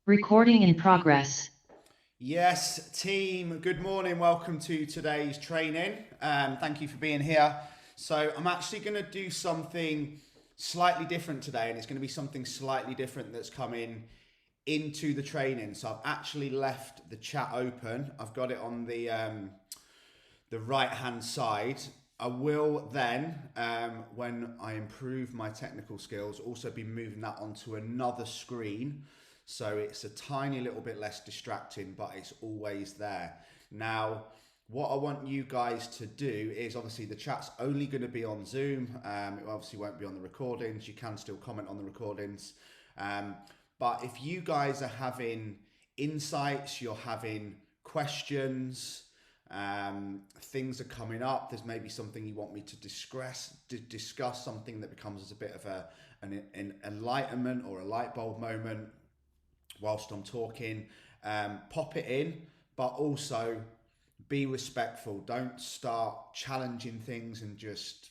Recording in progress. Yes, team, good morning. Welcome to today's training. Thank you for being here. So, I'm actually going to do something slightly different today, and it's going to be something slightly different that's coming into the training. So, I've actually left the chat open. I've got it on the right hand side. I will then, when I improve my technical skills, also be moving that onto another screen. So it's a tiny little bit less distracting, but it's always there. Now, what I want you guys to do is obviously the chat's only going to be on Zoom. It obviously won't be on the recordings. You can still comment on the recordings. But if you guys are having insights, you're having questions, things are coming up, there's maybe something you want me to discuss something that becomes as a bit of an enlightenment or a light bulb moment whilst I'm talking, pop it in, but also be respectful. Don't start challenging things and just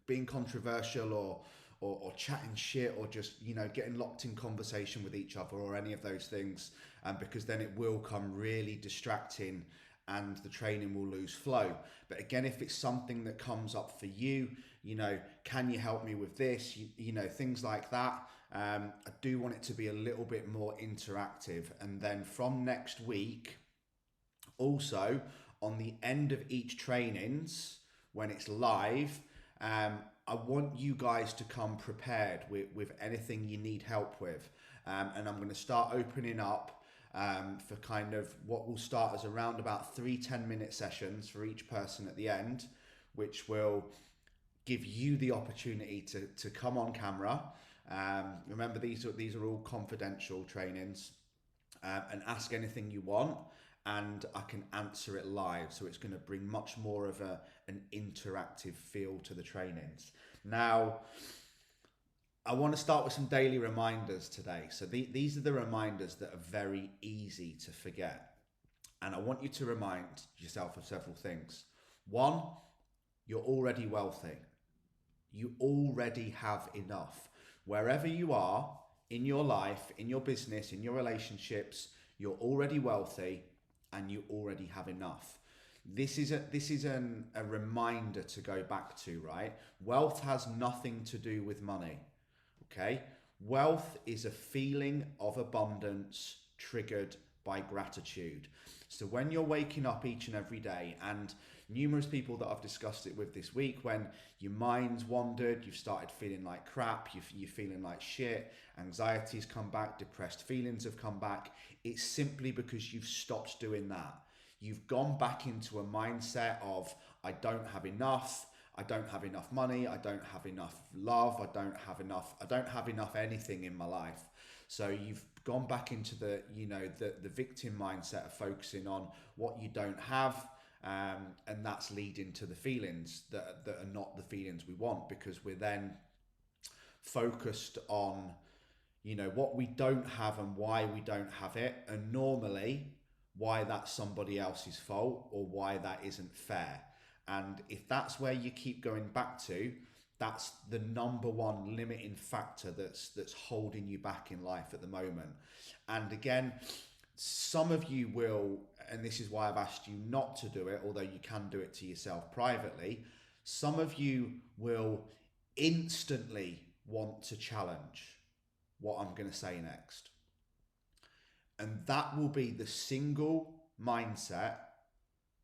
being controversial or chatting shit or just getting locked in conversation with each other or any of those things, because then it will come really distracting and the training will lose flow. But again, if it's something that comes up for you, can you help me with this, things like that. I do want it to be a little bit more interactive. And then from next week, also on the end of each trainings, when it's live, I want you guys to come prepared with anything you need help with. And I'm going to start opening up for kind of what will start as around about 3 10-minute sessions for each person at the end, which will give you the opportunity to come on camera. Remember, these are all confidential trainings, and ask anything you want, and I can answer it live. So it's going to bring much more of an interactive feel to the trainings. Now, I want to start with some daily reminders today. So these are the reminders that are very easy to forget. And I want you to remind yourself of several things. One, you're already wealthy. You already have enough. Wherever you are in your life, in your business, in your relationships, you're already wealthy and you already have enough. This is a reminder to go back to, right? Wealth has nothing to do with money. Okay? Wealth is a feeling of abundance triggered by gratitude. So when you're waking up each and every day, and numerous people that I've discussed it with this week, when your mind's wandered, you've started feeling like crap, you're feeling like shit, anxiety's come back, depressed feelings have come back, it's simply because you've stopped doing that. You've gone back into a mindset of, I don't have enough, I don't have enough money, I don't have enough love, I don't have enough anything in my life. So you've gone back into the victim mindset of focusing on what you don't have, and that's leading to the feelings that are not the feelings we want, because we're then focused on what we don't have and why we don't have it, and normally why that's somebody else's fault or why that isn't fair. And if that's where you keep going back to, that's the number one limiting factor that's holding you back in life at the moment. And again, some of you will, and this is why I've asked you not to do it, although you can do it to yourself privately, some of you will instantly want to challenge what I'm going to say next. And that will be the single mindset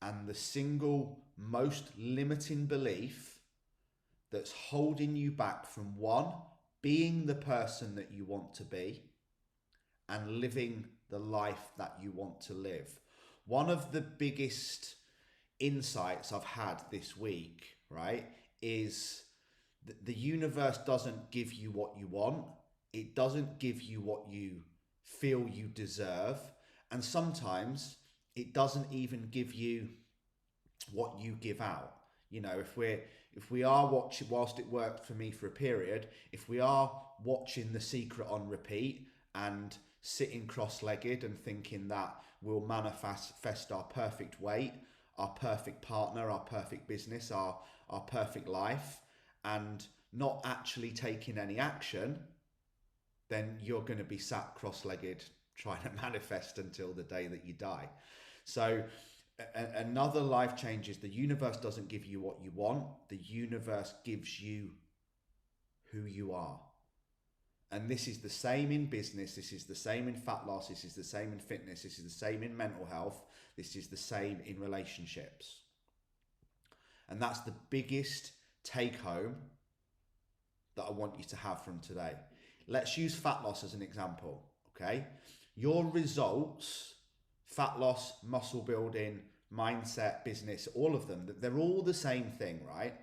and the single most limiting belief that's holding you back from, one, being the person that you want to be and living the life that you want to live. One of the biggest insights I've had this week, right, is that the universe doesn't give you what you want. It doesn't give you what you feel you deserve. And sometimes it doesn't even give you what you give out. If we are watching, whilst it worked for me for a period, if we are watching The Secret on repeat and sitting cross-legged and thinking that we'll manifest our perfect weight, our perfect partner, our perfect business, our perfect life, and not actually taking any action, then you're going to be sat cross-legged trying to manifest until the day that you die. So another life change is the universe doesn't give you what you want. The universe gives you who you are. And this is the same in business. This is the same in fat loss. This is the same in fitness. This is the same in mental health. This is the same in relationships. And that's the biggest take home that I want you to have from today. Let's use fat loss as an example, okay? Your results, fat loss, muscle building, mindset, business, all of them, they're all the same thing, right?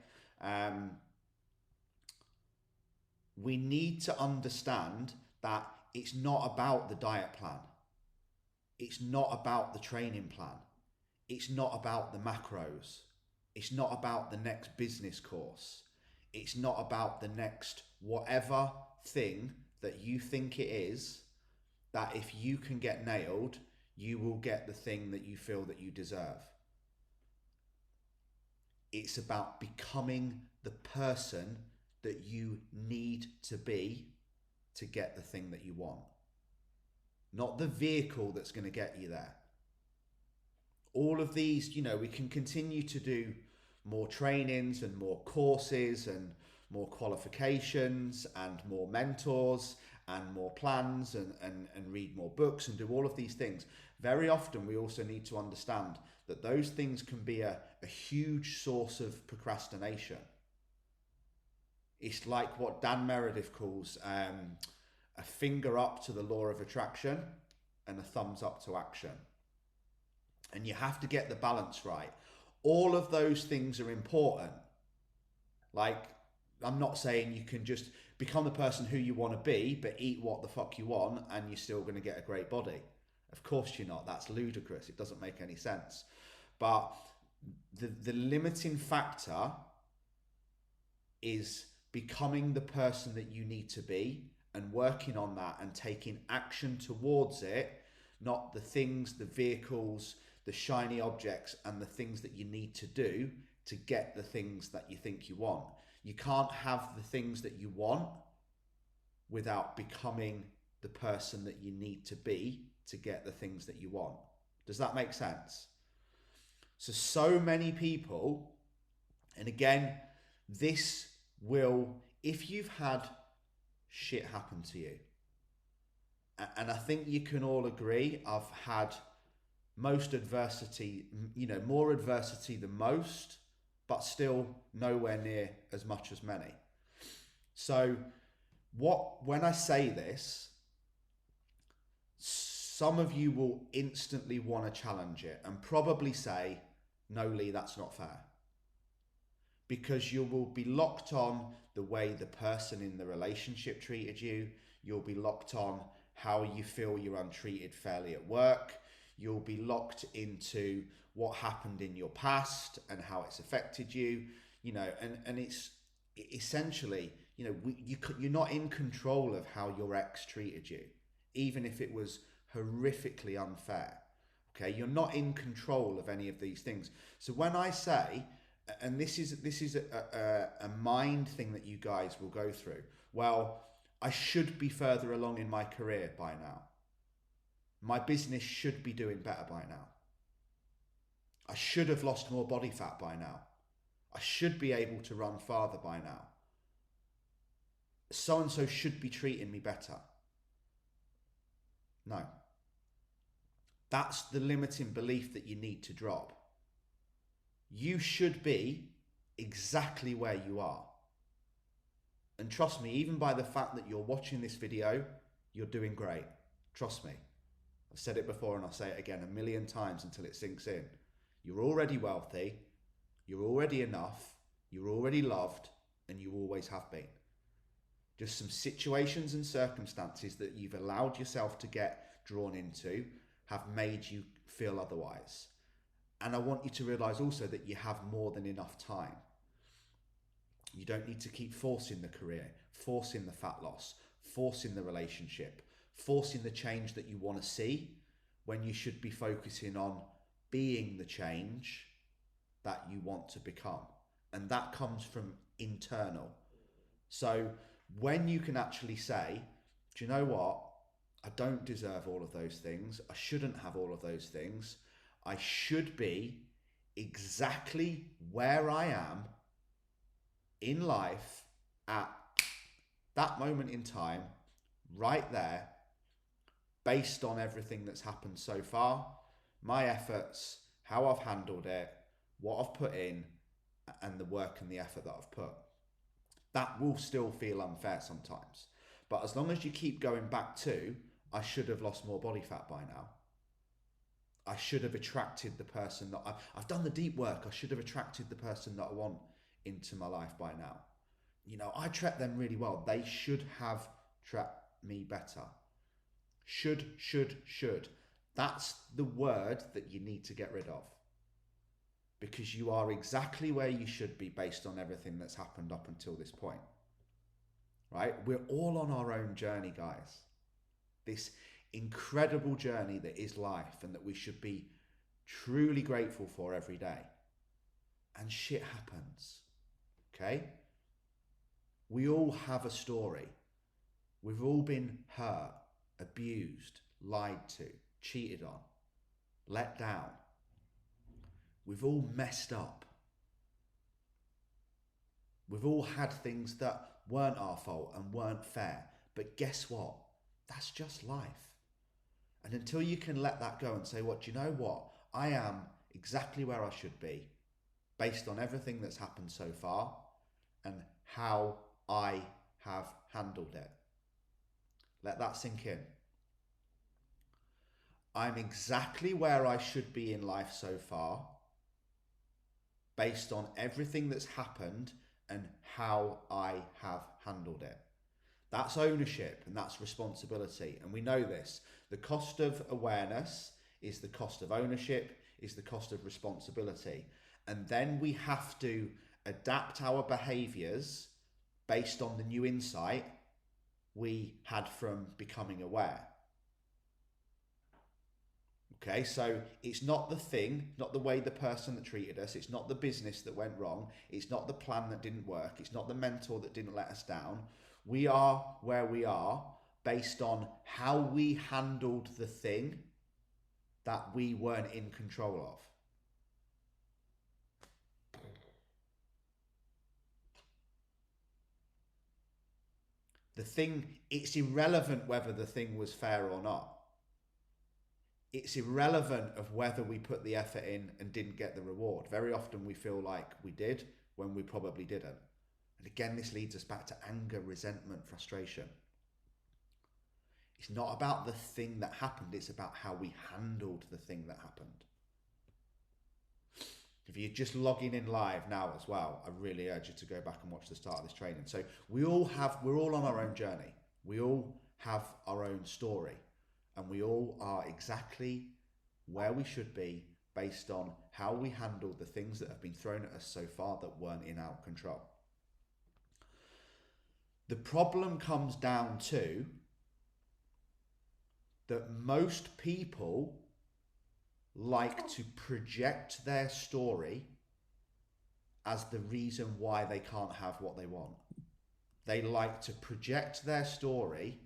We need to understand that it's not about the diet plan. It's not about the training plan. It's not about the macros. It's not about the next business course. It's not about the next whatever thing that you think it is, that if you can get nailed, you will get the thing that you feel that you deserve. It's about becoming the person that you need to be to get the thing that you want. Not the vehicle that's going to get you there. All of these, we can continue to do more trainings and more courses and more qualifications and more mentors and more plans and read more books and do all of these things. Very often we also need to understand that those things can be a huge source of procrastination. It's like what Dan Meredith calls a finger up to the law of attraction and a thumbs up to action. And you have to get the balance right. All of those things are important. Like, I'm not saying you can just become the person who you want to be, but eat what the fuck you want and you're still going to get a great body. Of course you're not. That's ludicrous. It doesn't make any sense. But the limiting factor is becoming the person that you need to be and working on that and taking action towards it, not the things, the vehicles, the shiny objects and the things that you need to do to get the things that you think you want. You can't have the things that you want without becoming the person that you need to be to get the things that you want. Does that make sense? So many people, and again, this will, if you've had shit happen to you, and I think you can all agree, I've had most adversity, more adversity than most, but still nowhere near as much as many. So when I say this, some of you will instantly want to challenge it and probably say, no, Lee, that's not fair. Because you will be locked on the way the person in the relationship treated you. You'll be locked on how you feel you're untreated fairly at work. You'll be locked into what happened in your past and how it's affected you, and it's essentially, you're not in control of how your ex treated you, even if it was horrifically unfair. Okay, you're not in control of any of these things. So when I say, and this is a mind thing that you guys will go through, well, I should be further along in my career by now. My business should be doing better by now. I should have lost more body fat by now. I should be able to run farther by now. So-and-so should be treating me better. No. That's the limiting belief that you need to drop. You should be exactly where you are. And trust me, even by the fact that you're watching this video, you're doing great. Trust me. I've said it before and I'll say it again 1,000,000 times until it sinks in. You're already wealthy, you're already enough, you're already loved, and you always have been. Just some situations and circumstances that you've allowed yourself to get drawn into have made you feel otherwise. And I want you to realize also that you have more than enough time. You don't need to keep forcing the career, forcing the fat loss, forcing the relationship, forcing the change that you want to see, when you should be focusing on being the change that you want to become. And that comes from internal. So when you can actually say, do you know what? I don't deserve all of those things. I shouldn't have all of those things. I should be exactly where I am in life at that moment in time, right there, based on everything that's happened so far, my efforts, how I've handled it, what I've put in, and the work and the effort that I've put. That will still feel unfair sometimes. But as long as you keep going back to, I should have lost more body fat by now. I should have attracted the person that I've done the deep work. I should have attracted the person that I want into my life by now. You know, I treat them really well. They should have treated me better. Should. That's the word that you need to get rid of. Because you are exactly where you should be based on everything that's happened up until this point. Right? We're all on our own journey, guys. This incredible journey that is life and that we should be truly grateful for every day. And shit happens. Okay? We all have a story. We've all been hurt, abused, lied to, cheated on, let down. We've all messed up. We've all had things that weren't our fault and weren't fair. But guess what? That's just life. And until you can let that go and say, what, do you know what? I am exactly where I should be based on everything that's happened so far and how I have handled it. Let that sink in. I'm exactly where I should be in life so far based on everything that's happened and how I have handled it. That's ownership and that's responsibility. And we know this. The cost of awareness is the cost of ownership, is the cost of responsibility. And then we have to adapt our behaviors based on the new insight we had from becoming aware. Okay, so it's not the thing, not the way the person that treated us, it's not the business that went wrong, it's not the plan that didn't work, it's not the mentor that didn't let us down. We are where we are based on how we handled the thing that we weren't in control of. The thing, it's irrelevant whether the thing was fair or not. It's irrelevant of whether we put the effort in and didn't get the reward. Very often we feel like we did when we probably didn't. And again, this leads us back to anger, resentment, frustration. It's not about the thing that happened, it's about how we handled the thing that happened. If you're just logging in live now as well, I really urge you to go back and watch the start of this training. So we're all on our own journey. We all have our own story. And we all are exactly where we should be based on how we handled the things that have been thrown at us so far that weren't in our control. The problem comes down to that most people like to project their story as the reason why they can't have what they want. They like to project their story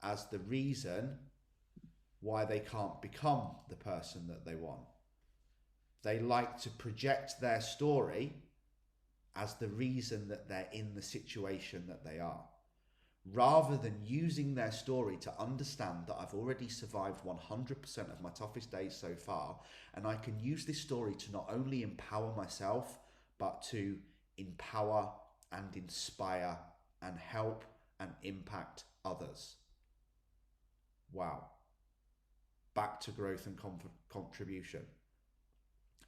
as the reason why they can't become the person that they want. They like to project their story as the reason that they're in the situation that they are, rather than using their story to understand that I've already survived 100% of my toughest days so far, and I can use this story to not only empower myself, but to empower and inspire and help and impact others. Wow. Back to growth and contribution.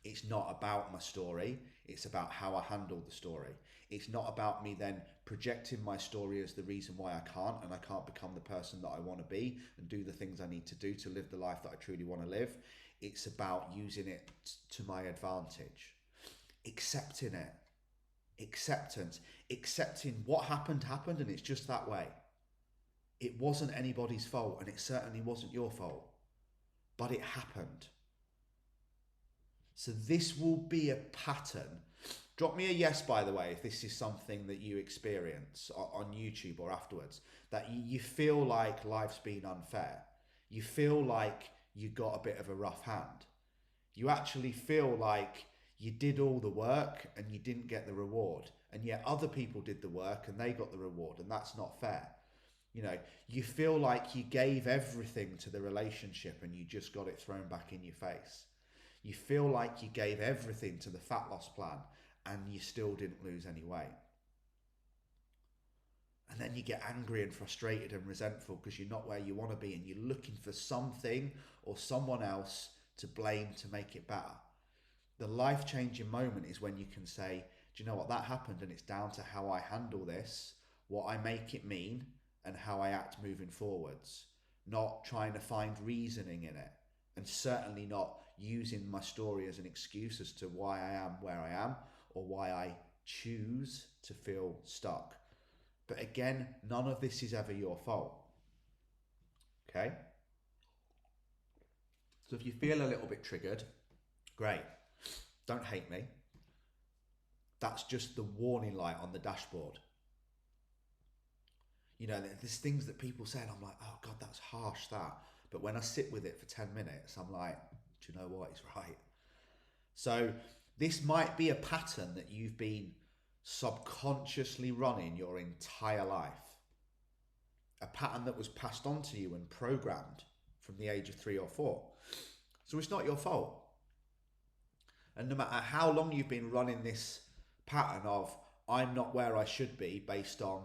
It's not about my story, it's about how I handle the story. It's not about me then projecting my story as the reason why I can't and I can't become the person that I want to be and do the things I need to do to live the life that I truly want to live. It's about using it to my advantage. Accepting it. Acceptance. Accepting what happened and it's just that way. It wasn't anybody's fault and it certainly wasn't your fault, but it happened. So this will be a pattern. Drop me a yes, by the way, if this is something that you experience on YouTube or afterwards, that you feel like life's been unfair. You feel like you got a bit of a rough hand. You actually feel like you did all the work and you didn't get the reward, and yet other people did the work and they got the reward, and that's not fair. You know, you feel like you gave everything to the relationship and you just got it thrown back in your face. You feel like you gave everything to the fat loss plan and you still didn't lose any weight. And then you get angry and frustrated and resentful because you're not where you want to be, and you're looking for something or someone else to blame to make it better. The life-changing moment is when you can say, do you know what, that happened and it's down to how I handle this, what I make it mean, and how I act moving forwards. Not trying to find reasoning in it, and certainly not using my story as an excuse as to why I am where I am or why I choose to feel stuck. But again, none of this is ever your fault. Okay? So if you feel a little bit triggered, great. Don't hate me. That's just the warning light on the dashboard. You know, there's things that people say and I'm like, oh God, that's harsh, that. But when I sit with it for 10 minutes, I'm like, do you know what? He's right. So this might be a pattern that you've been subconsciously running your entire life. A pattern that was passed on to you and programmed from the age of 3 or 4. So it's not your fault. And no matter how long you've been running this pattern of I'm not where I should be based on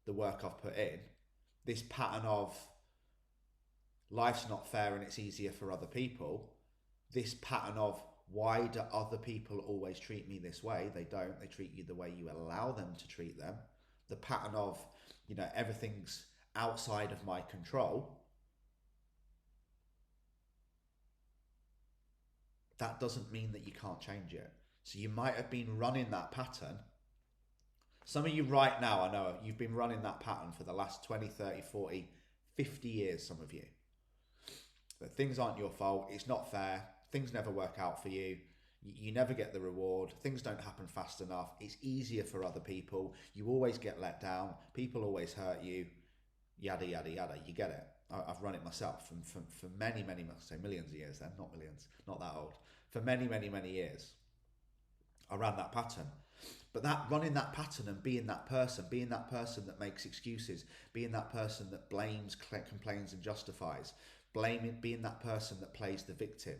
the work I've put in, this pattern of life's not fair and it's easier for other people, this pattern of why do other people always treat me this way? They don't. They treat you the way you allow them to treat them. The pattern of, you know, everything's outside of my control. That doesn't mean that you can't change it. So you might have been running that pattern. Some of you right now, I know, you've been running that pattern for the last 20, 30, 40, 50 years, some of you. But things aren't your fault. It's not fair. Things never work out for you. You never get the reward. Things don't happen fast enough. It's easier for other people. You always get let down. People always hurt you. Yada, yada, yada. You get it. I've run it myself for many, say millions of years then, not millions, not that old. For many, many years, I ran that pattern. But that running that pattern and being that person that makes excuses, being that person that blames, complains and justifies, being that person that plays the victim,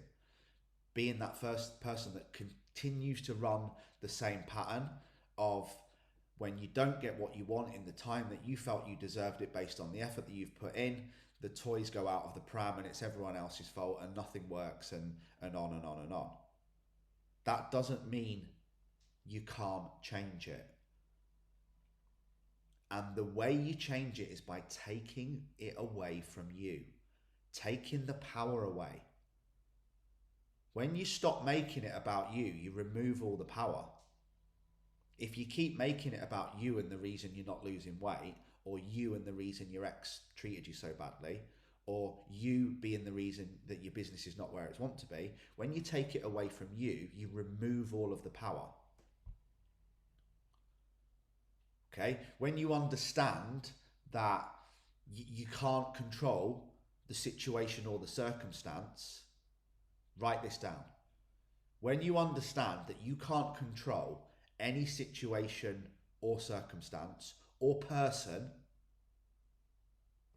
being that first person that continues to run the same pattern of when you don't get what you want in the time that you felt you deserved it based on the effort that you've put in, the toys go out of the pram and it's everyone else's fault and nothing works and on and on and on. That doesn't mean you can't change it. And the way you change it is by taking it away from you, taking the power away. When you stop making it about you, you remove all the power. If you keep making it about you and the reason you're not losing weight, or you and the reason your ex treated you so badly, or you being the reason that your business is not where it's want to be, when you take it away from you, you remove all of the power. Okay? When you understand that you can't control the situation or the circumstance, write this down. When you understand that you can't control any situation or circumstance or person,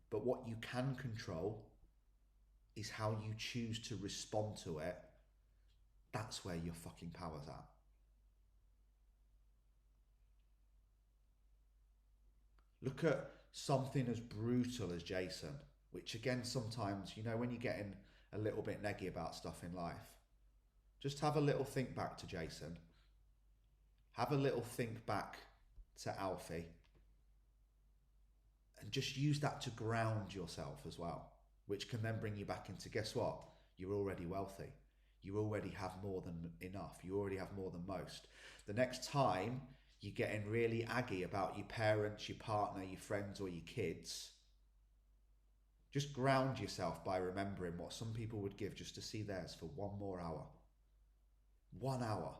but what you can control is how you choose to respond to it, that's where your fucking power's at. Look at something as brutal as Jason, which again, sometimes, you know, when you're getting a little bit neggy about stuff in life, just have a little think back to Jason. Have a little think back to Alfie. And just use that to ground yourself as well, which can then bring you back into, guess what? You're already wealthy. You already have more than enough. You already have more than most. The next time you're getting really aggy about your parents, your partner, your friends, or your kids, just ground yourself by remembering what some people would give just to see theirs for 1 more hour. 1 hour.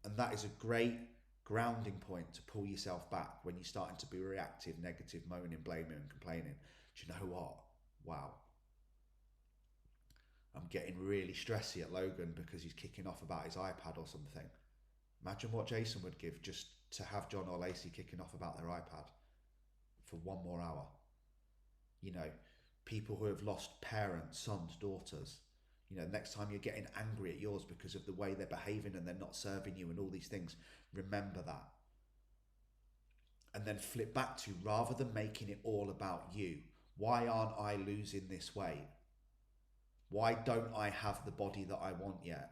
And that is a great grounding point to pull yourself back when you're starting to be reactive, negative, moaning, blaming and complaining. Do you know what? Wow. I'm getting really stressy at Logan because he's kicking off about his iPad or something. Imagine what Jason would give just to have John or Lacey kicking off about their iPad for 1 more hour. You know, people who have lost parents, sons, daughters. You know, next time you're getting angry at yours because of the way they're behaving and they're not serving you and all these things, remember that. And then flip back to, rather than making it all about you, why aren't I losing this weight? Why don't I have the body that I want yet?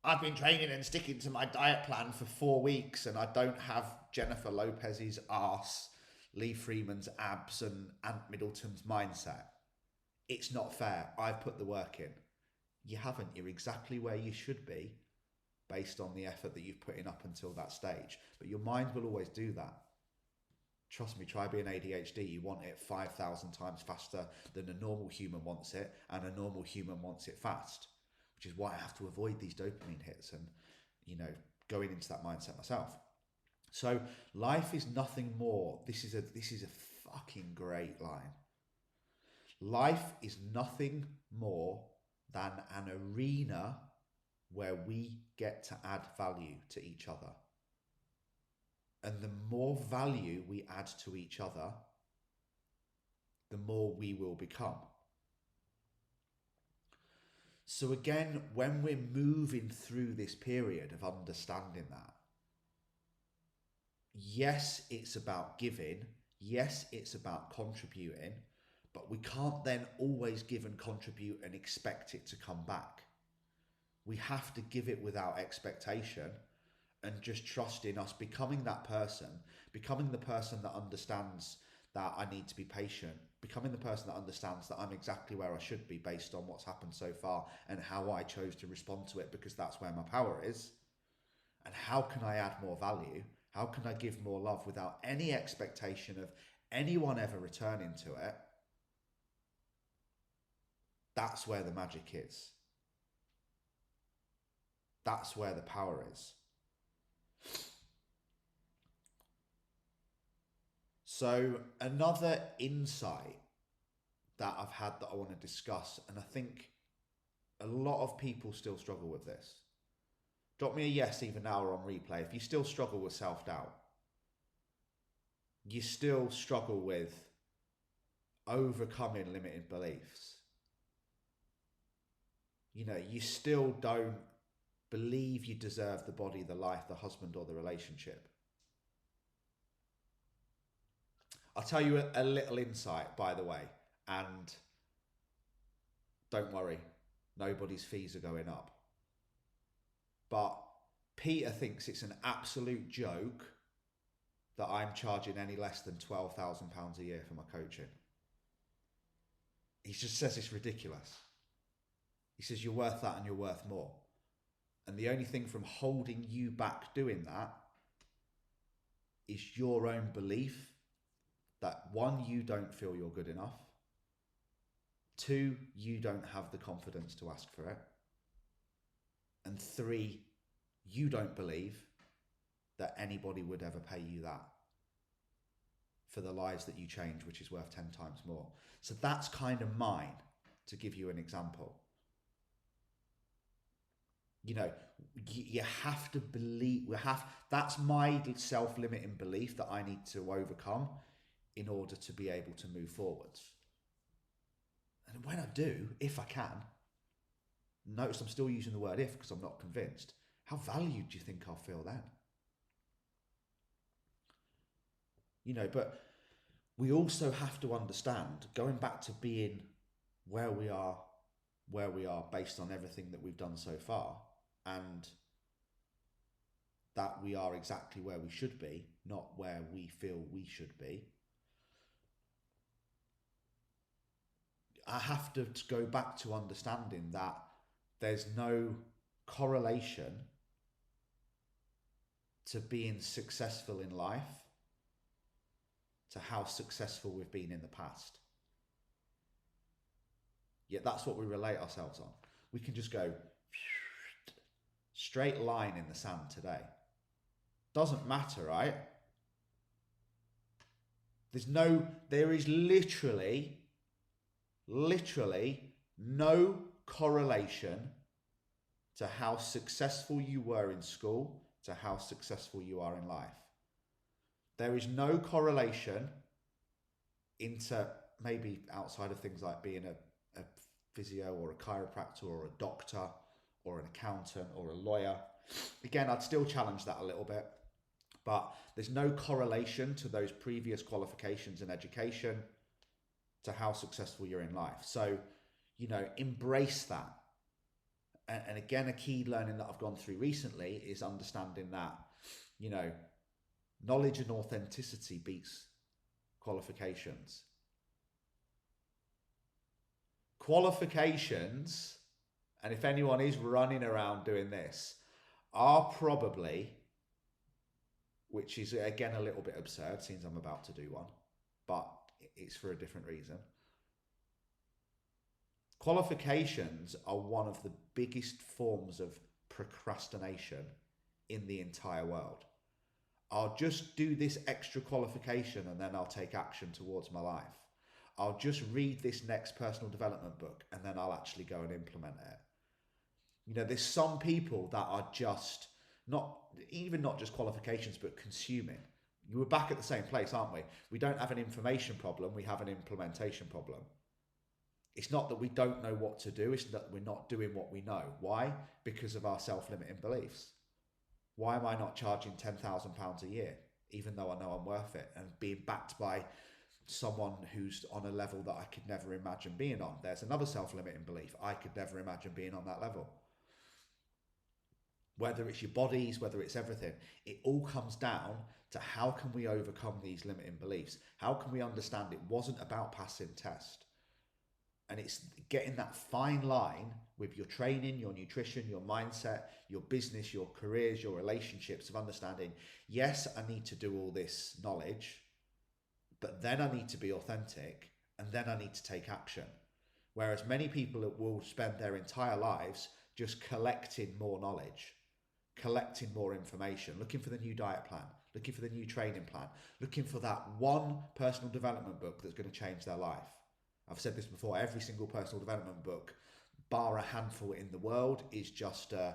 I've been training and sticking to my diet plan for 4 weeks and I don't have Jennifer Lopez's arse, Lee Freeman's abs and Ant Middleton's mindset. It's not fair. I've put the work in. You haven't. You're exactly where you should be based on the effort that you've put in up until that stage. But your mind will always do that. Trust me, try being ADHD. You want it 5,000 times faster than a normal human wants it, and a normal human wants it fast, which is why I have to avoid these dopamine hits and, you know, going into that mindset myself. So life is nothing more. This is a fucking great line. Life is nothing more than an arena where we get to add value to each other. And the more value we add to each other, the more we will become. So again, when we're moving through this period of understanding that, yes, it's about giving. Yes, it's about contributing, but we can't then always give and contribute and expect it to come back. We have to give it without expectation and just trust in us becoming that person, becoming the person that understands that I need to be patient, becoming the person that understands that I'm exactly where I should be based on what's happened so far and how I chose to respond to it, because that's where my power is. And how can I add more value? How can I give more love without any expectation of anyone ever returning to it? That's where the magic is. That's where the power is. So another insight that I've had that I want to discuss, and I think a lot of people still struggle with this. Drop me a yes even now or on replay if you still struggle with self-doubt. You still struggle with overcoming limited beliefs. You know, you still don't believe you deserve the body, the life, the husband, or the relationship. I'll tell you a little insight, by the way, and don't worry, nobody's fees are going up. But Peter thinks it's an absolute joke that I'm charging any less than £12,000 a year for my coaching. He just says it's ridiculous. He says you're worth that and you're worth more. And the only thing from holding you back doing that is your own belief that, one, you don't feel you're good enough. Two, you don't have the confidence to ask for it. And three, you don't believe that anybody would ever pay you that for the lives that you change, which is worth 10 times more. So that's kind of mine, to give you an example. You know, you have to believe, that's my self-limiting belief that I need to overcome in order to be able to move forwards. And when I do, if I can, notice I'm still using the word if because I'm not convinced, how valued do you think I'll feel then? You know, but we also have to understand, going back to being where we are based on everything that we've done so far, and that we are exactly where we should be, not where we feel we should be. I have to go back to understanding that there's no correlation to being successful in life to how successful we've been in the past. Yet that's what we relate ourselves on. We can just go straight line in the sand today. Doesn't matter, right? There is literally no correlation to how successful you were in school to how successful you are in life. There is no correlation into, maybe outside of things like being a physio or a chiropractor or a doctor or an accountant or a lawyer. Again, I'd still challenge that a little bit, but there's no correlation to those previous qualifications in education to how successful you're in life. So, embrace that. And again, a key learning that I've gone through recently is understanding that, knowledge and authenticity beats qualifications. Qualifications, and if anyone is running around doing this, are probably, which is again a little bit absurd since I'm about to do one, but it's for a different reason. Qualifications are one of the biggest forms of procrastination in the entire world. I'll just do this extra qualification and then I'll take action towards my life. I'll just read this next personal development book and then I'll actually go and implement it. There's some people that are just not just qualifications, but consuming. We're back at the same place, aren't we? We don't have an information problem, we have an implementation problem. It's not that we don't know what to do, it's that we're not doing what we know. Why? Because of our self-limiting beliefs. Why am I not charging £10,000 a year, even though I know I'm worth it, and being backed by someone who's on a level that I could never imagine being on? There's another self-limiting belief. I could never imagine being on that level. Whether it's your bodies, whether it's everything, it all comes down to how can we overcome these limiting beliefs? How can we understand it wasn't about passing test? And it's getting that fine line with your training, your nutrition, your mindset, your business, your careers, your relationships, of understanding, yes, I need to do all this knowledge, but then I need to be authentic, and then I need to take action. Whereas many people will spend their entire lives just collecting more knowledge, collecting more information, looking for the new diet plan, looking for the new training plan, looking for that one personal development book that's going to change their life. I've said this before, every single personal development book, bar a handful in the world, is just a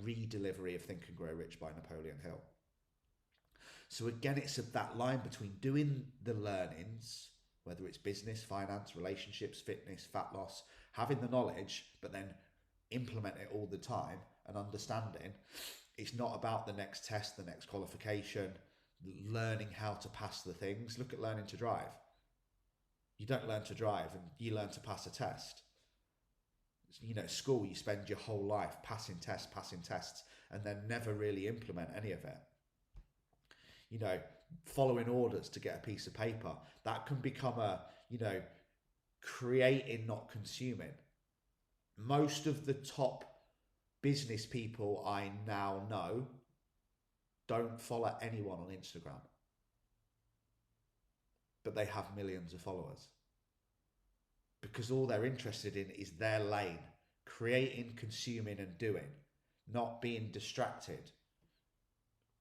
re-delivery of Think and Grow Rich by Napoleon Hill. So again, it's that line between doing the learnings, whether it's business, finance, relationships, fitness, fat loss, having the knowledge, but then implement it all the time and understanding. It's not about the next test, the next qualification, learning how to pass the things. Look at learning to drive. You don't learn to drive and you learn to pass a test. School, you spend your whole life passing tests, and then never really implement any of it. Following orders to get a piece of paper, that can become creating, not consuming. Most of the top business people I now know don't follow anyone on Instagram, but they have millions of followers because all they're interested in is their lane, creating, consuming and doing, not being distracted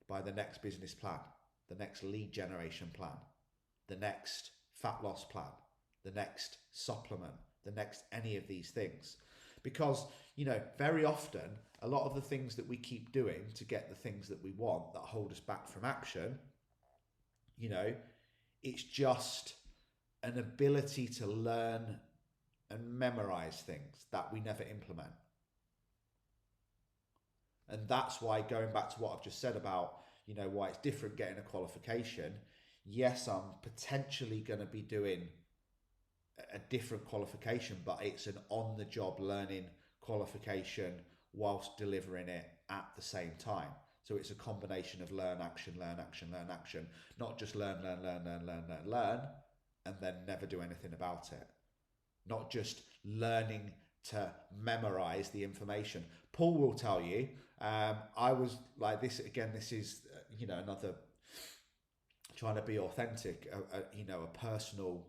by the next business plan, the next lead generation plan, the next fat loss plan, the next supplement, the next any of these things. Because, very often, a lot of the things that we keep doing to get the things that we want that hold us back from action, it's just an ability to learn and memorize things that we never implement. And that's why, going back to what I've just said about, why it's different getting a qualification. Yes, I'm potentially going to be doing a different qualification, but it's an on-the-job learning qualification whilst delivering it at the same time. So it's a combination of learn, action, not just learn, and then never do anything about it. Not just learning to memorize the information. Paul will tell you, I was like this, again, this is, another trying to be authentic, a personal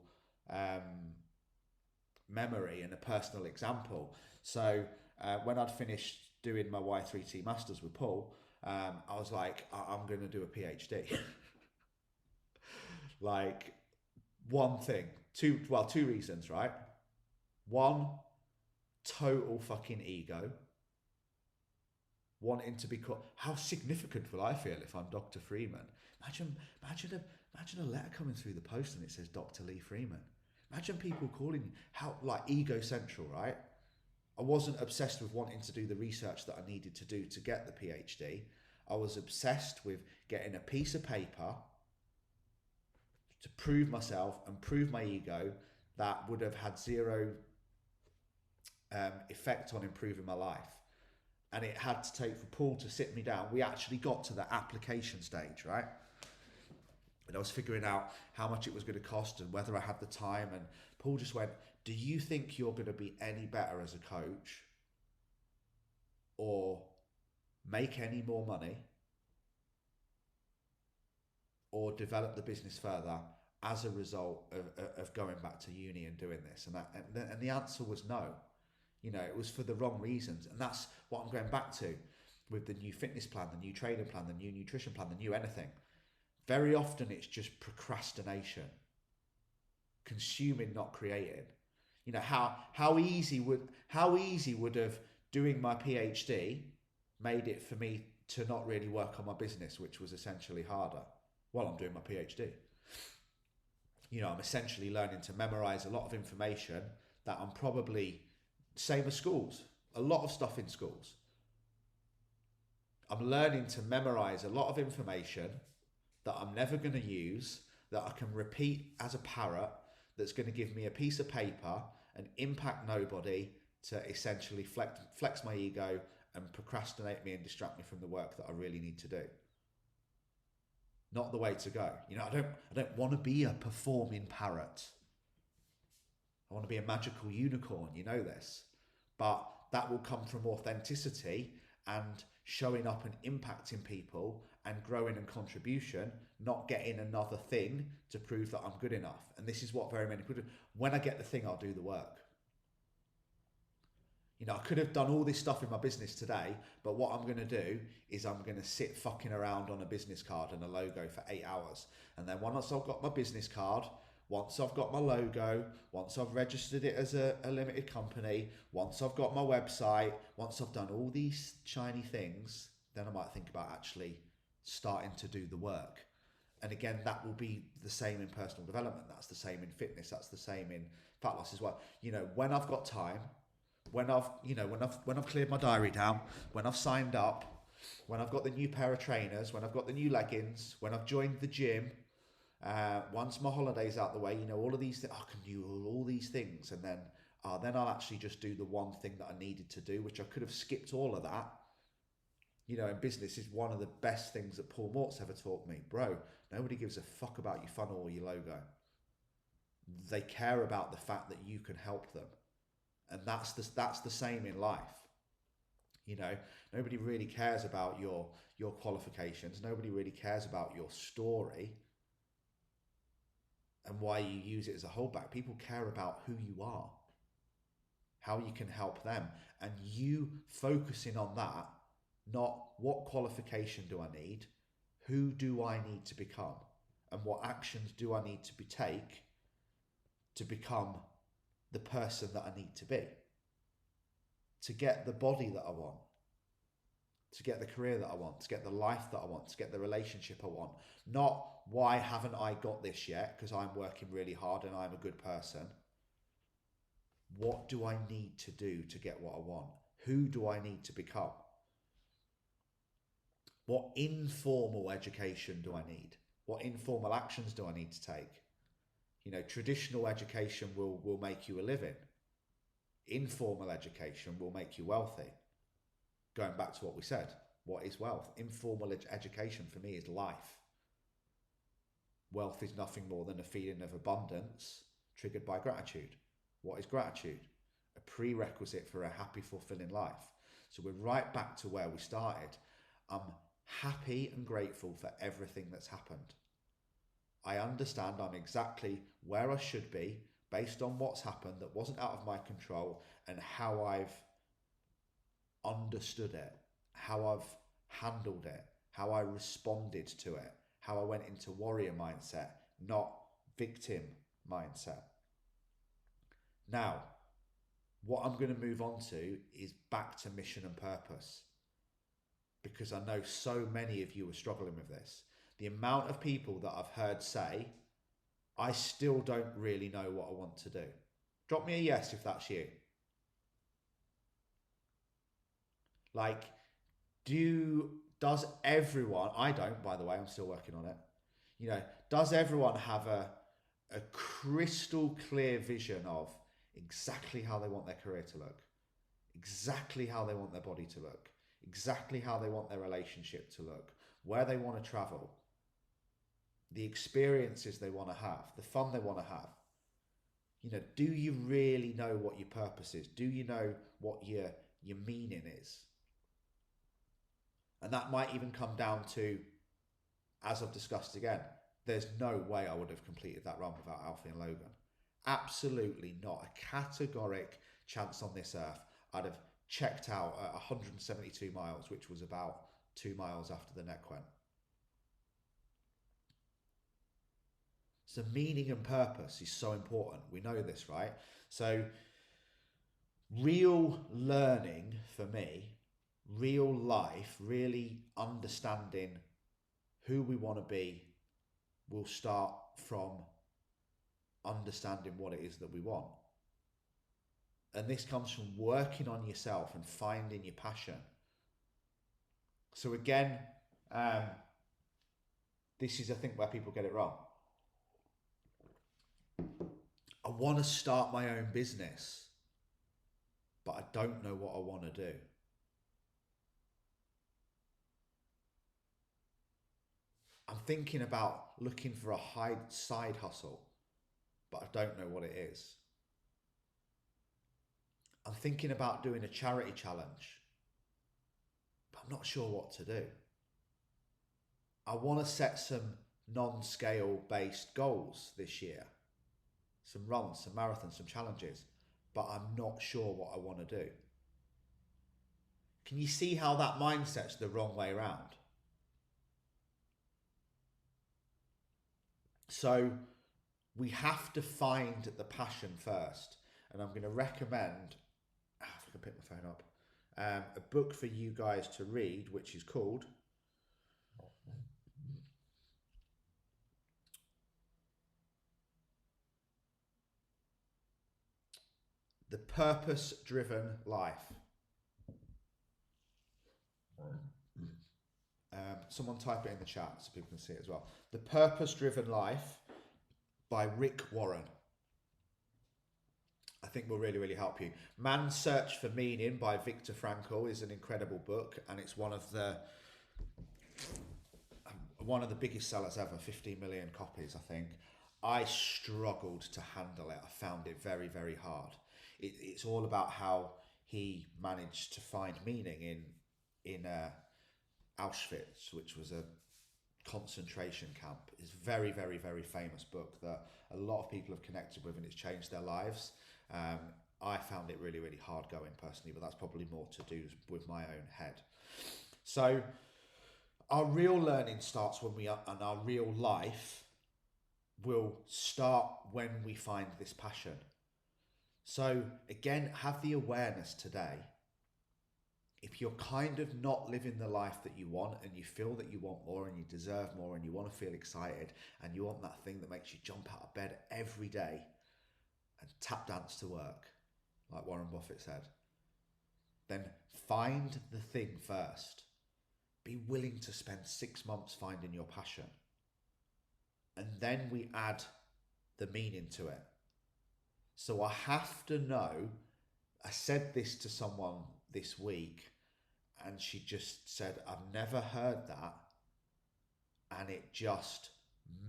memory and a personal example. So when I'd finished doing my Y3T Masters with Paul, I was like, I'm going to do a PhD. Like, One thing, two reasons, right? One, total fucking ego, wanting to be called. How significant will I feel if I'm Dr. Freeman? Imagine a letter coming through the post and it says Dr. Lee Freeman. Imagine people calling you, how like ego central, right? I wasn't obsessed with wanting to do the research that I needed to do to get the PhD. I was obsessed with getting a piece of paper to prove myself and prove my ego that would have had zero effect on improving my life. And it had to take for Paul to sit me down. We actually got to the application stage, right? And I was figuring out how much it was going to cost and whether I had the time. And Paul just went, do you think you're going to be any better as a coach or make any more money or develop the business further as a result of going back to uni and doing this? And the answer was no. You know, it was for the wrong reasons. And that's what I'm going back to with the new fitness plan, the new training plan, the new nutrition plan, the new anything. Very often it's just procrastination, consuming, not creating. You know, how easy would have doing my PhD made it for me to not really work on my business, which was essentially harder while I'm doing my PhD. You know, I'm essentially learning to memorize a lot of information that I'm probably, same as schools, a lot of stuff in schools. I'm learning to memorize a lot of information that I'm never going to use, that I can repeat as a parrot, that's going to give me a piece of paper and impact nobody, to essentially flex my ego and procrastinate me and distract me from the work that I really need to do. Not the way to go. You know, I don't want to be a performing parrot. I want to be a magical unicorn, you know this. But that will come from authenticity and showing up and impacting people and growing in contribution, not getting another thing to prove that I'm good enough. And this is what very many people do. When I get the thing, I'll do the work. You know, I could have done all this stuff in my business today, but what I'm going to do is I'm going to sit fucking around on a business card and a logo for 8 hours. And then once I've got my business card, once I've got my logo, once I've registered it as a limited company, once I've got my website, once I've done all these shiny things, then I might think about actually starting to do the work. And again, that will be the same in personal development. That's the same in fitness. That's the same in fat loss as well. You know, when I've got time, when I've cleared my diary down, when I've signed up, when I've got the new pair of trainers, when I've got the new leggings, when I've joined the gym, once my holiday's out the way, you know, all of these things, I can do all these things, and then I'll actually just do the one thing that I needed to do, which I could have skipped all of that. You know, in business is one of the best things that Paul Mort's ever taught me. Bro, nobody gives a fuck about your funnel or your logo. They care about the fact that you can help them. And that's the same in life. You know, nobody really cares about your qualifications. Nobody really cares about your story and why you use it as a holdback. People care about who you are, how you can help them. And you focusing on that, not what qualification do I need, who do I need to become, and what actions do I need to take to become the person that I need to be, to get the body that I want, to get the career that I want, to get the life that I want, to get the relationship I want. Not why haven't I got this yet, because I'm working really hard and I'm a good person. What do I need to do to get what I want? Who do I need to become? What informal education do I need? What informal actions do I need to take? You know, traditional education will make you a living. Informal education will make you wealthy. Going back to what we said, what is wealth? Informal education for me is life. Wealth is nothing more than a feeling of abundance triggered by gratitude. What is gratitude? A prerequisite for a happy, fulfilling life. So we're right back to where we started. I'm happy and grateful for everything that's happened. I understand I'm exactly where I should be based on what's happened that wasn't out of my control, and how I've understood it, how I've handled it, how I responded to it, how I went into warrior mindset, not victim mindset. Now, what I'm going to move on to is back to mission and purpose, because I know so many of you are struggling with this. The amount of people that I've heard say, I still don't really know what I want to do. Drop me a yes if that's you. Like, does everyone, I don't, by the way, I'm still working on it. You know, does everyone have a crystal clear vision of exactly how they want their career to look, exactly how they want their body to look, exactly how they want their relationship to look, where they want to travel, the experiences they want to have, the fun they want to have? You know, do you really know what your purpose is? Do you know what your meaning is? And that might even come down to, as I've discussed again, there's no way I would have completed that run without Alfie and Logan. Absolutely not. A categoric chance on this earth. I'd have checked out at 172 miles, which was about 2 miles after the neck went. So meaning and purpose is so important. We know this, right? So real learning for me, real life, really understanding who we want to be, will start from understanding what it is that we want. And this comes from working on yourself and finding your passion. So again, this is, I think, where people get it wrong. I want to start my own business, but I don't know what I want to do. I'm thinking about looking for a side hustle, but I don't know what it is. I'm thinking about doing a charity challenge, but I'm not sure what to do. I want to set some non-scale based goals this year. Some runs, some marathons, some challenges, but I'm not sure what I want to do. Can you see how that mindset's the wrong way around? So we have to find the passion first. And I'm going to recommend, if I can pick my phone up, a book for you guys to read, which is called The Purpose-Driven Life. Someone type it in the chat so people can see it as well. The Purpose-Driven Life by Rick Warren. I think will really, really help you. Man's Search for Meaning by Viktor Frankl is an incredible book, and it's one of the biggest sellers ever, 15 million copies, I think. I struggled to handle it. I found it very, very hard. It's all about how he managed to find meaning in Auschwitz, which was a concentration camp. It's a very, very, very famous book that a lot of people have connected with, and it's changed their lives. I found it really, really hard going personally, but that's probably more to do with my own head. So our real learning starts and our real life will start when we find this passion. So again, have the awareness today. If you're kind of not living the life that you want, and you feel that you want more and you deserve more and you want to feel excited and you want that thing that makes you jump out of bed every day and tap dance to work, like Warren Buffett said, then find the thing first. Be willing to spend 6 months finding your passion. And then we add the meaning to it. So I have to know, I said this to someone this week, and she just said, I've never heard that. And it just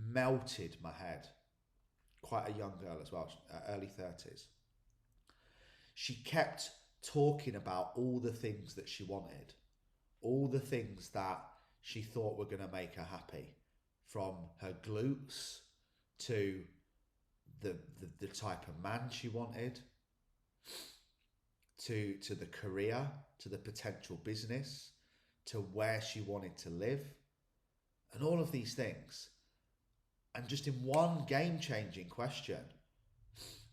melted my head. Quite a young girl as well, early 30s. She kept talking about all the things that she wanted, all the things that she thought were going to make her happy, from her glutes to the type of man she wanted, to the career, to the potential business, to where she wanted to live, and all of these things. And just in one game-changing question,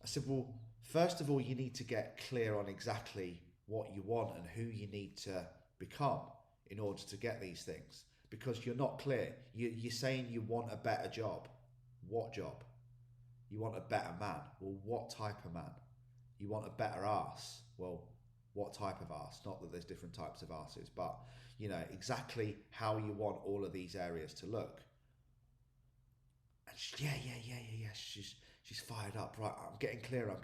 I said, well, first of all, you need to get clear on exactly what you want and who you need to become in order to get these things. Because you're not clear. You're saying you want a better job. What job? You want a better man. Well, what type of man? You want a better ass. Well, what type of ass? Not that there's different types of asses, but you know exactly how you want all of these areas to look. And yeah. She's fired up. Right, I'm getting clearer.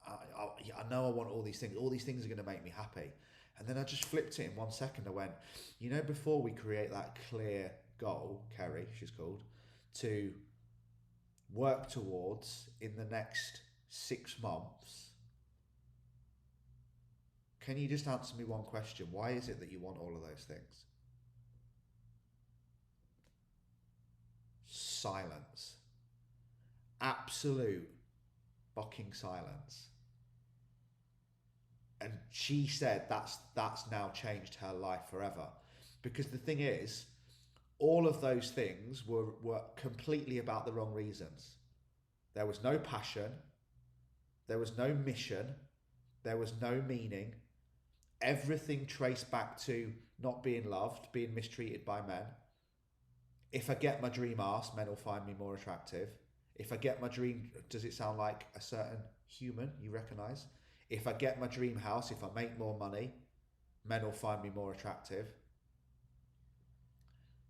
I know I want all these things. All these things are going to make me happy. And then I just flipped it in 1 second. I went, you know, before we create that clear goal, Kerry, she's called, to work towards in the next 6 months, can you just answer me one question? Why is it that you want all of those things? Silence. Absolute fucking silence. And she said that's now changed her life forever. Because the thing is, all of those things were completely about the wrong reasons. There was no passion, there was no mission, there was no meaning. Everything traced back to not being loved, being mistreated by men. If I get my dream ass, men will find me more attractive. If I get my dream, does it sound like a certain human you recognise? If I get my dream house, if I make more money, men will find me more attractive.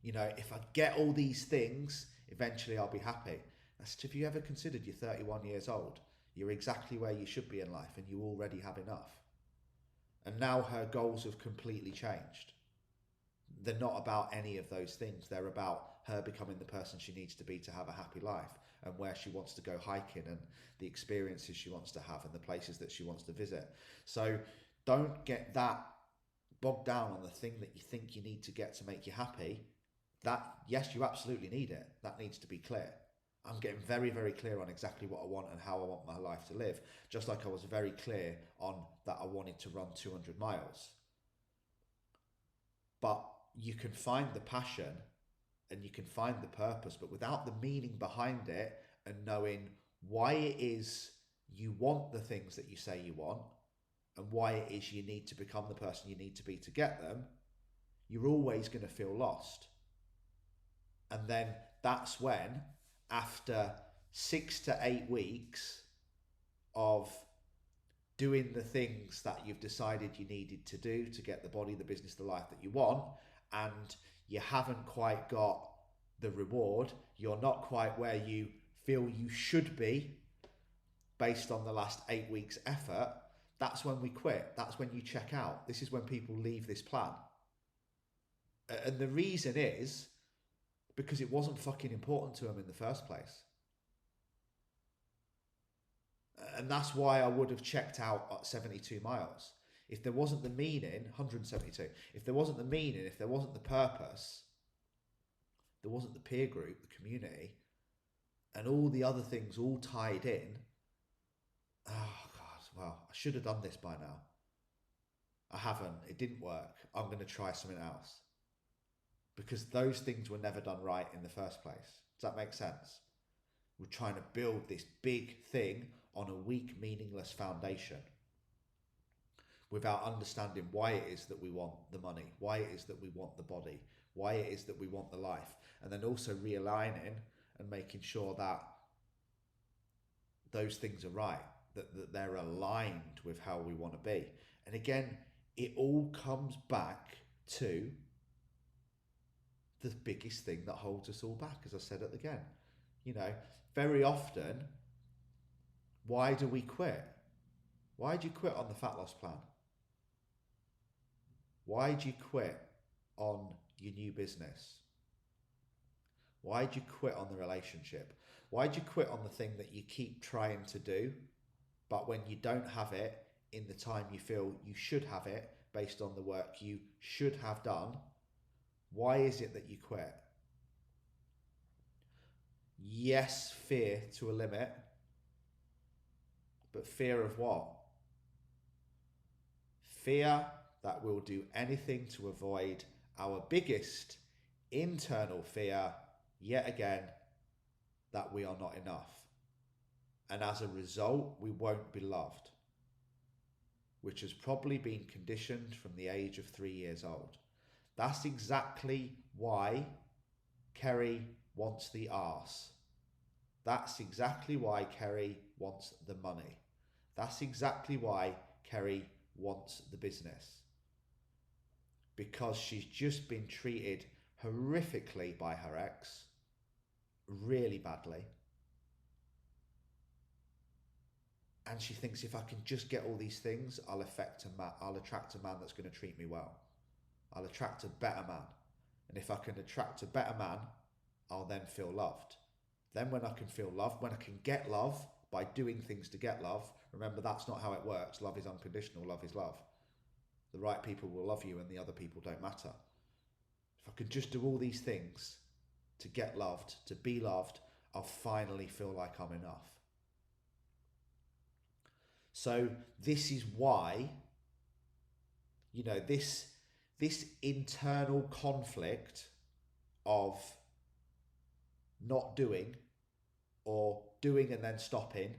You know, if I get all these things, eventually I'll be happy. That's, have you ever considered you're 31 years old? You're exactly where you should be in life and you already have enough. And now her goals have completely changed. They're not about any of those things. They're about her becoming the person she needs to be to have a happy life and where she wants to go hiking and the experiences she wants to have and the places that she wants to visit. So don't get that bogged down on the thing that you think you need to get to make you happy. That, yes, you absolutely need it. That needs to be clear. I'm getting very, very clear on exactly what I want and how I want my life to live. Just like I was very clear on that I wanted to run 200 miles. But you can find the passion and you can find the purpose, but without the meaning behind it and knowing why it is you want the things that you say you want and why it is you need to become the person you need to be to get them, you're always going to feel lost. And then that's when, after 6 to 8 weeks of doing the things that you've decided you needed to do to get the body, the business, the life that you want, and you haven't quite got the reward, you're not quite where you feel you should be based on the last 8 weeks' effort, that's when we quit. That's when you check out. This is when people leave this plan. And the reason is because it wasn't fucking important to them in the first place. And that's why I would have checked out at 72 miles. If there wasn't the meaning, 172, if there wasn't the meaning, if there wasn't the purpose, there wasn't the peer group, the community, and all the other things all tied in, oh God, well, I should have done this by now. I haven't. It didn't work. I'm going to try something else. Because those things were never done right in the first place. Does that make sense? We're trying to build this big thing on a weak, meaningless foundation without understanding why it is that we want the money, why it is that we want the body, why it is that we want the life, and then also realigning and making sure that those things are right, that they're aligned with how we want to be. And again, it all comes back to the biggest thing that holds us all back, as I said at the again. You know, very often, why do we quit? Why do you quit on the fat loss plan? Why do you quit on your new business? Why do you quit on the relationship? Why do you quit on the thing that you keep trying to do, but when you don't have it in the time you feel you should have it, based on the work you should have done, why is it that you quit? Yes, fear to a limit, but fear of what? Fear that we'll do anything to avoid our biggest internal fear, yet again, that we are not enough. And as a result, we won't be loved, which has probably been conditioned from the age of 3 years old. That's exactly why Kerry wants the arse. That's exactly why Kerry wants the money. That's exactly why Kerry wants the business. Because she's just been treated horrifically by her ex, really badly. And she thinks, if I can just get all these things, I'll attract a man that's going to treat me well. I'll attract a better man. And if I can attract a better man, I'll then feel loved. Then when I can feel loved, when I can get love by doing things to get love, remember, that's not how it works. Love is unconditional. Love is love. The right people will love you and the other people don't matter. If I can just do all these things to get loved, to be loved, I'll finally feel like I'm enough. So this is why, this internal conflict of not doing, or doing and then stopping,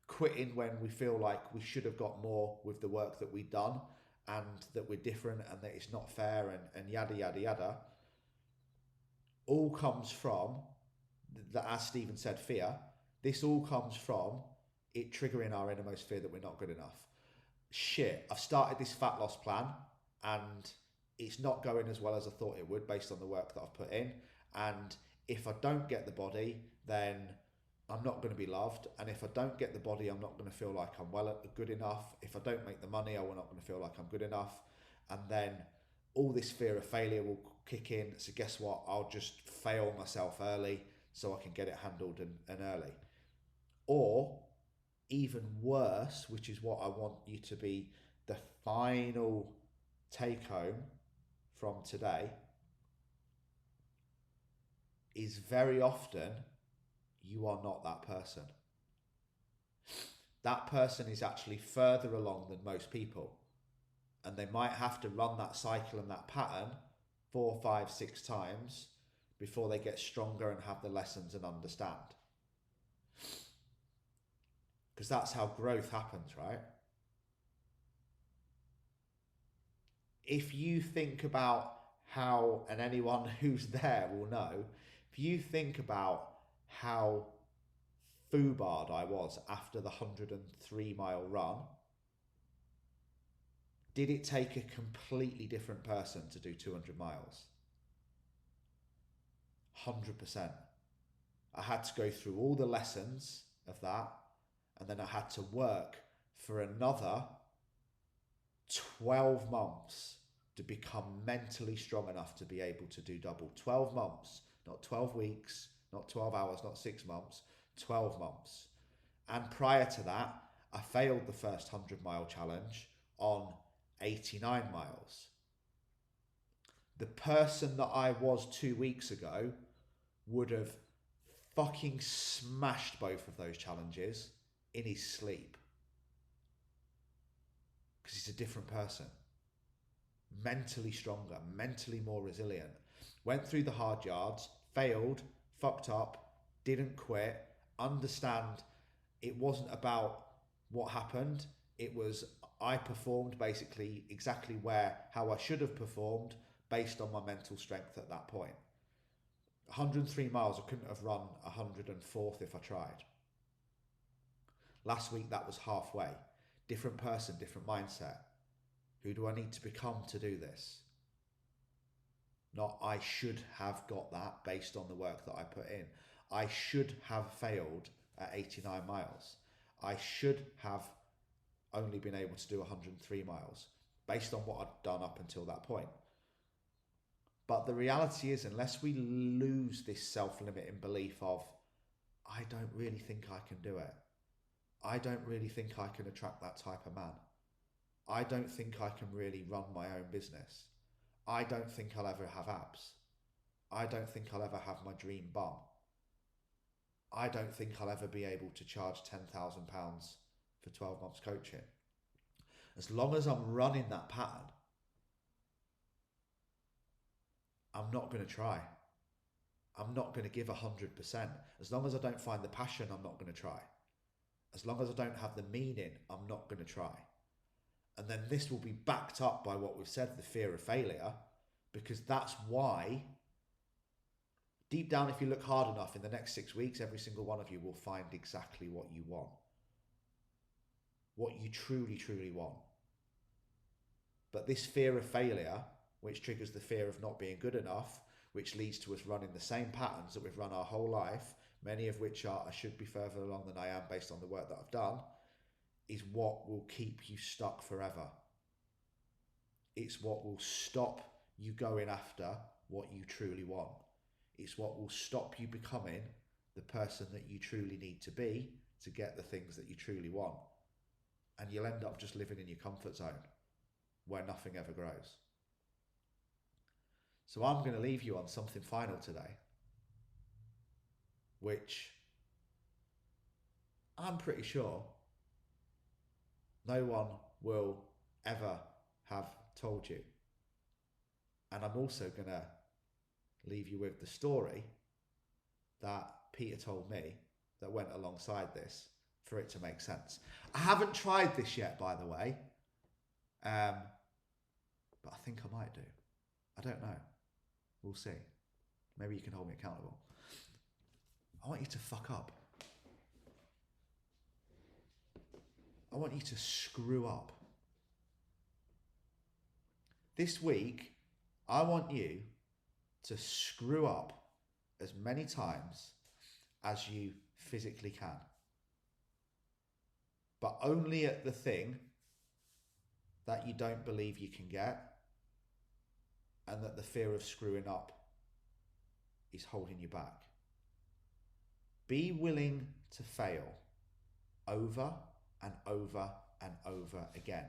quitting when we feel like we should have got more with the work that we've done, and that we're different and that it's not fair, and yada, yada, yada, all comes from, as Stephen said, fear. This all comes from it triggering our innermost fear that we're not good enough. Shit, I've started this fat loss plan and it's not going as well as I thought it would based on the work that I've put in. And if I don't get the body, then I'm not going to be loved. And if I don't get the body, I'm not going to feel like I'm good enough. If I don't make the money, I'm not going to feel like I'm good enough. And then all this fear of failure will kick in. So guess what? I'll just fail myself early so I can get it handled and early. Or even worse, which is what I want you to be the final take home from today, is very often you are not that person. That person is actually further along than most people, and they might have to run that cycle and that pattern 4, 5, 6 times before they get stronger and have the lessons and understand. Because that's how growth happens, right? If you think about how, and anyone who's there will know, if you think about how foobarred I was after the 103-mile run, did it take a completely different person to do 200 miles? 100%. I had to go through all the lessons of that, and then I had to work for another 12 months to become mentally strong enough to be able to do double. 12 months, not 12 weeks, not 12 hours, not 6 months, 12 months. And prior to that, I failed the first 100-mile challenge on 89 miles. The person that I was 2 weeks ago would have fucking smashed both of those challenges in his sleep, because he's a different person, mentally stronger, mentally more resilient, went through the hard yards, failed, fucked up, didn't quit, understand it wasn't about what happened, it was I performed basically exactly how I should have performed based on my mental strength at that point. 103 miles, I couldn't have run 104th if I tried. Last week, that was halfway. Different person, different mindset. Who do I need to become to do this? Not I should have got that based on the work that I put in. I should have failed at 89 miles. I should have only been able to do 103 miles based on what I'd done up until that point. But the reality is, unless we lose this self-limiting belief of, I don't really think I can do it. I don't really think I can attract that type of man. I don't think I can really run my own business. I don't think I'll ever have abs. I don't think I'll ever have my dream bum. I don't think I'll ever be able to charge £10,000 for 12 months coaching. As long as I'm running that pattern, I'm not going to try. I'm not going to give 100%. As long as I don't find the passion, I'm not going to try. As long as I don't have the meaning, I'm not going to try. And then this will be backed up by what we've said, the fear of failure, because that's why, deep down, if you look hard enough, in the next 6 weeks, every single one of you will find exactly what you want. What you truly, truly want. But this fear of failure, which triggers the fear of not being good enough, which leads to us running the same patterns that we've run our whole life, many of which are, I should be further along than I am based on the work that I've done, is what will keep you stuck forever. It's what will stop you going after what you truly want. It's what will stop you becoming the person that you truly need to be to get the things that you truly want. And you'll end up just living in your comfort zone where nothing ever grows. So I'm going to leave you on something final today, which I'm pretty sure no one will ever have told you. And I'm also going to leave you with the story that Peter told me that went alongside this for it to make sense. I haven't tried this yet, by the way, but I think I might do. I don't know. We'll see. Maybe you can hold me accountable. I want you to fuck up. I want you to screw up. This week, I want you to screw up as many times as you physically can. But only at the thing that you don't believe you can get, and that the fear of screwing up is holding you back. Be willing to fail over and over and over again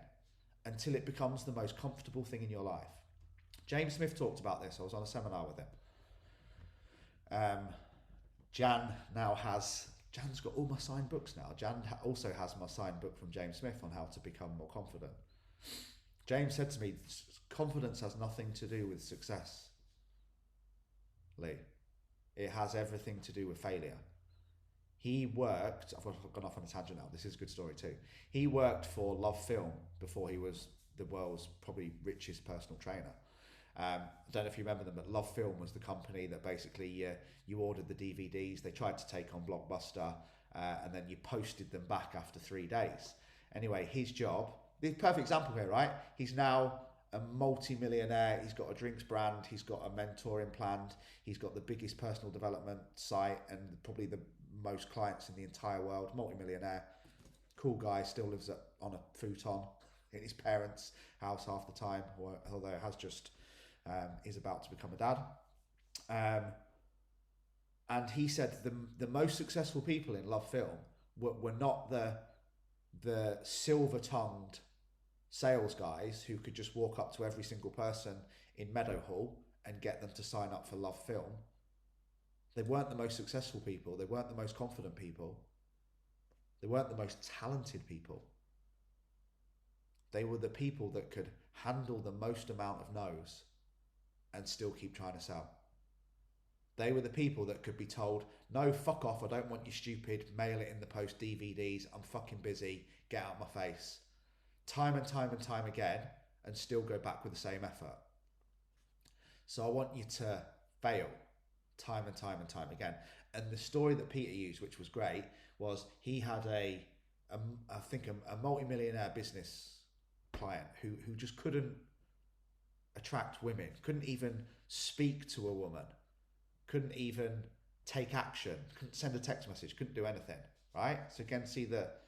until it becomes the most comfortable thing in your life. James Smith talked about this. I was on a seminar with him. Jan's got all my signed books now. Jan also has my signed book from James Smith on how to become more confident. James said to me, confidence has nothing to do with success, Lee. It has everything to do with failure. He worked, I've gone off on a tangent now, this is a good story too. He worked for Love Film before he was the world's probably richest personal trainer. I don't know if you remember them, but Love Film was the company that basically you ordered the DVDs, they tried to take on Blockbuster, and then you posted them back after 3 days. Anyway, his job, the perfect example here, right? He's now a multi-millionaire, he's got a drinks brand, he's got a mentoring plan, he's got the biggest personal development site and probably the most clients in the entire world, multi-millionaire, cool guy, still lives on a futon in his parents' house half the time, although has just is about to become a dad. And he said the most successful people in Love Film were not the silver-tongued sales guys who could just walk up to every single person in Meadowhall and get them to sign up for Love Film. They weren't the most successful people. They weren't the most confident people. They weren't the most talented people. They were the people that could handle the most amount of no's and still keep trying to sell. They were the people that could be told, no, fuck off, I don't want you stupid, mail it in the post DVDs, I'm fucking busy, get out my face. Time and time and time again, and still go back with the same effort. So I want you to fail time and time and time again. And the story that Peter used, which was great, was he had a multi-millionaire business client who just couldn't attract women, couldn't even speak to a woman, couldn't even take action, couldn't send a text message, couldn't do anything, right? So again, see that,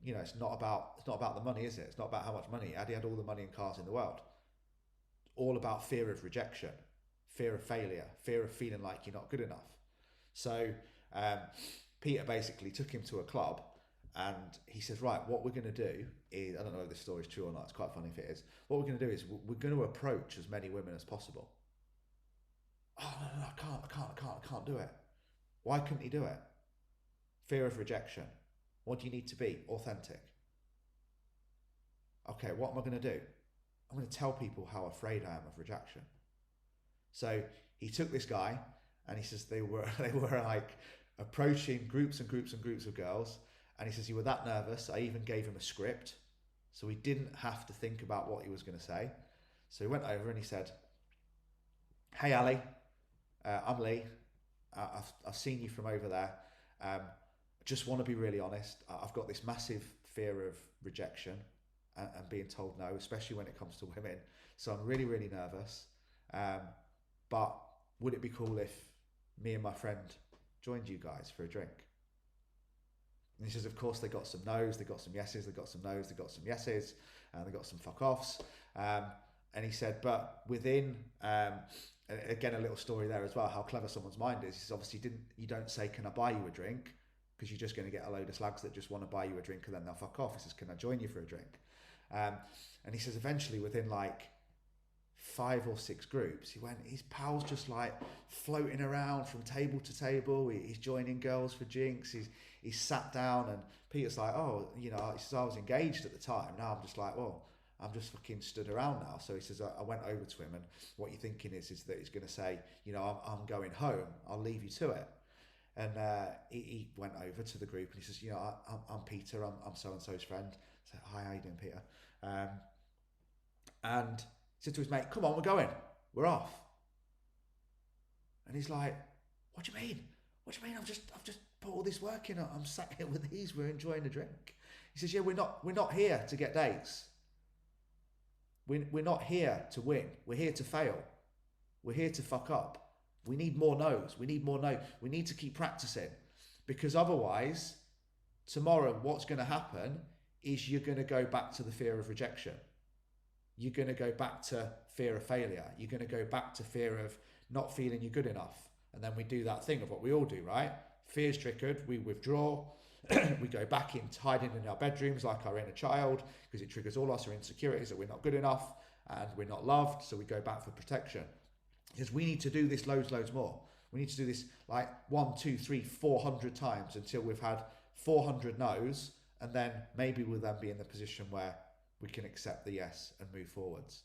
you know, it's not about the money, is it? It's not about how much money he had. He had all the money and cars in the world. All about fear of rejection, fear of failure, fear of feeling like you're not good enough. So Peter basically took him to a club and he says, right, what we're going to do is, I don't know if this story is true or not, it's quite funny if it is. What we're going to do is we're going to approach as many women as possible. Oh, no, I can't do it. Why couldn't he do it? Fear of rejection. What do you need to be? Authentic. Okay, what am I going to do? I'm going to tell people how afraid I am of rejection. So he took this guy And he says they were like approaching groups and groups and groups of girls. And he says he was that nervous, I even gave him a script, so he didn't have to think about what he was going to say. So he went over and he said, "Hey Ali, I'm Lee. I've seen you from over there. Just want to be really honest. I've got this massive fear of rejection and being told no, especially when it comes to women. So I'm really, really nervous. But would it be cool if me and my friend joined you guys for a drink?" And he says, of course, they got some no's, they got some yeses, they got some no's, they got some yeses, and they got some fuck offs. And he said, but within, again, a little story there as well, how clever someone's mind is. He says, obviously, you don't say, can I buy you a drink? Because you're just going to get a load of slags that just want to buy you a drink and then they'll fuck off. He says, can I join you for a drink? And he says, eventually, within like 5 or 6 groups, his pals just like floating around from table to table. He's joining girls for drinks. He's sat down, and Peter's like, oh, he says, I was engaged at the time. Now I'm just like, well, I'm just fucking stood around now. So he says, I went over to him, and what you're thinking is that he's going to say, I'm going home. I'll leave you to it. And he went over to the group and he says, I'm Peter. I'm so-and-so's friend. I said, hi, how you doing, Peter? And he said to his mate, come on, we're going. We're off. And he's like, what do you mean? What do you mean? I've just put all this work in. I'm sat here with these. We're enjoying a drink. He says, yeah, we're not here to get dates. We're not here to win. We're here to fail. We're here to fuck up. We need more no's. We need more no. We need to keep practicing, because otherwise, tomorrow, what's going to happen is you're going to go back to the fear of rejection. You're going to go back to fear of failure. You're going to go back to fear of not feeling you're good enough. And then we do that thing of what we all do, right? Fear's triggered, we withdraw, we go back in, hiding in our bedrooms like our inner child, because it triggers all our insecurities that we're not good enough and we're not loved, so we go back for protection. Because we need to do this loads more. We need to do this like 1, 2, 3, 400 times until we've had 400 no's, and then maybe we'll then be in the position where we can accept the yes and move forwards.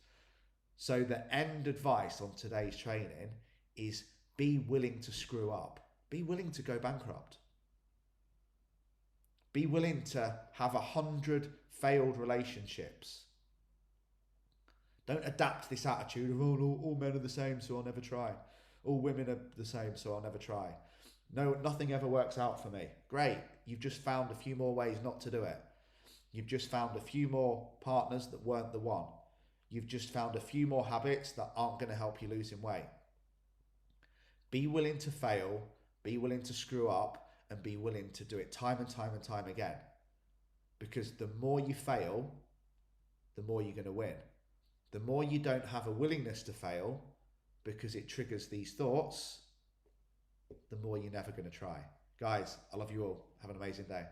So the end advice on today's training is be willing to screw up. Be willing to go bankrupt. Be willing to have 100 failed relationships. Don't adapt this attitude of, oh, all men are the same, so I'll never try. All women are the same, so I'll never try. No, nothing ever works out for me. Great. You've just found a few more ways not to do it. You've just found a few more partners that weren't the one. You've just found a few more habits that aren't going to help you losing weight. Be willing to fail, be willing to screw up, and be willing to do it time and time and time again. Because the more you fail, the more you're going to win. The more you don't have a willingness to fail because it triggers these thoughts, the more you're never going to try. Guys, I love you all. Have an amazing day.